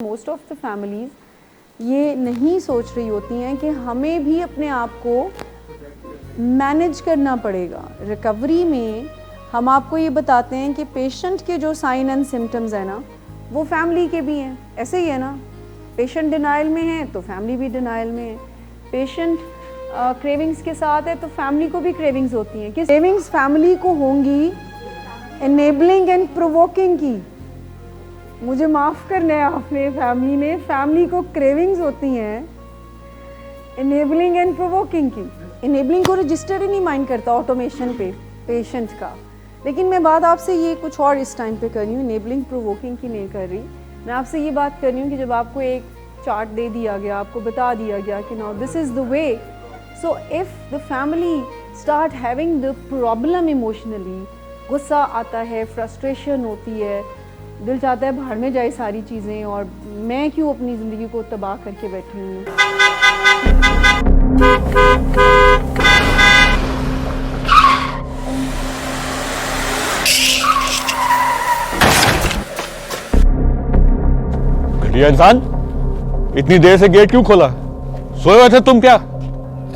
Most of the families ये नहीं सोच रही होती हैं कि हमें भी अपने आप को मैनेज करना पड़ेगा। रिकवरी में हम आपको ये बताते हैं कि पेशेंट के जो साइन एंड सिम्टम्स हैं ना, वो फैमिली के भी हैं। ऐसे ही है ना, पेशेंट डिनाइल में है तो फैमिली भी डिनाइल में है। पेशेंट क्रेविंग्स के साथ है तो फैमिली को भी क्रेविंग्स होती हैं। कि क्रेविंग्स फैमिली को होंगी एनेबलिंग एंड प्रोवोकिंग की। मुझे माफ़ करना है आपने, फैमिली को क्रेविंग्स होती हैं इनेबलिंग एंड प्रोवोकिंग की। इनेबलिंग को रजिस्टर ही नहीं माइंड करता ऑटोमेशन पे पेशेंट का। लेकिन मैं बात आपसे ये कुछ और इस टाइम पे कर रही हूँ, इनेबलिंग प्रोवोकिंग की नहीं कर रही। मैं आपसे ये बात कर रही हूँ कि जब आपको एक चार्ट दे दिया गया, आपको बता दिया गया कि now this is the way, so if the family start having the problem emotionally, गुस्सा आता है, फ्रस्ट्रेशन होती है, दिल चाहता है बाहर में जाए सारी चीज़ें, और मैं क्यों अपनी ज़िंदगी को तबाह करके बैठी हूँ। घटिया इंसान, इतनी देर से गेट क्यों खोला? सोए हुए थे तुम क्या?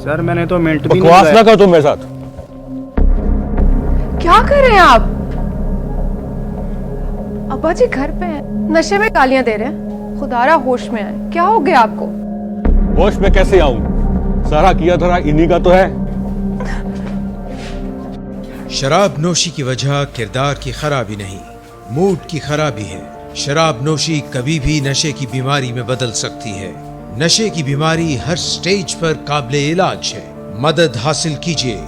सर मैंने तो मिनट भी बकवास ना करो तुम मेरे साथ। क्या कर रहे हैं आप? अब्बा जी घर पे हैं, नशे में गालियां दे रहे हैं। खुदारा होश में आए, क्या हो गया आपको? होश में कैसे आऊं? सारा किया धरा इन्हीं का तो है। शराब नोशी की वजह किरदार की खराबी नहीं, मूड की खराबी है। शराब नोशी कभी भी नशे की बीमारी में बदल सकती है। नशे की बीमारी हर स्टेज पर काबिले इलाज है। मदद हासिल कीजिए,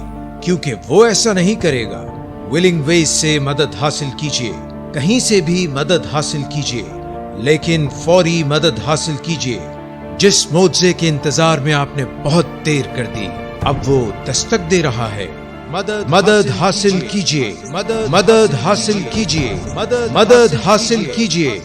क्योंकि वो ऐसा नहीं करेगा। विलिंग वेज से मदद हासिल कीजिए, कहीं से भी मदद हासिल कीजिए, लेकिन फौरी मदद हासिल कीजिए। जिस मुआवजे के इंतजार में आपने बहुत देर कर दी, अब वो दस्तक दे रहा है। मदद हासिल कीजिए, मदद हासिल कीजिए, मदद हासिल कीजिए।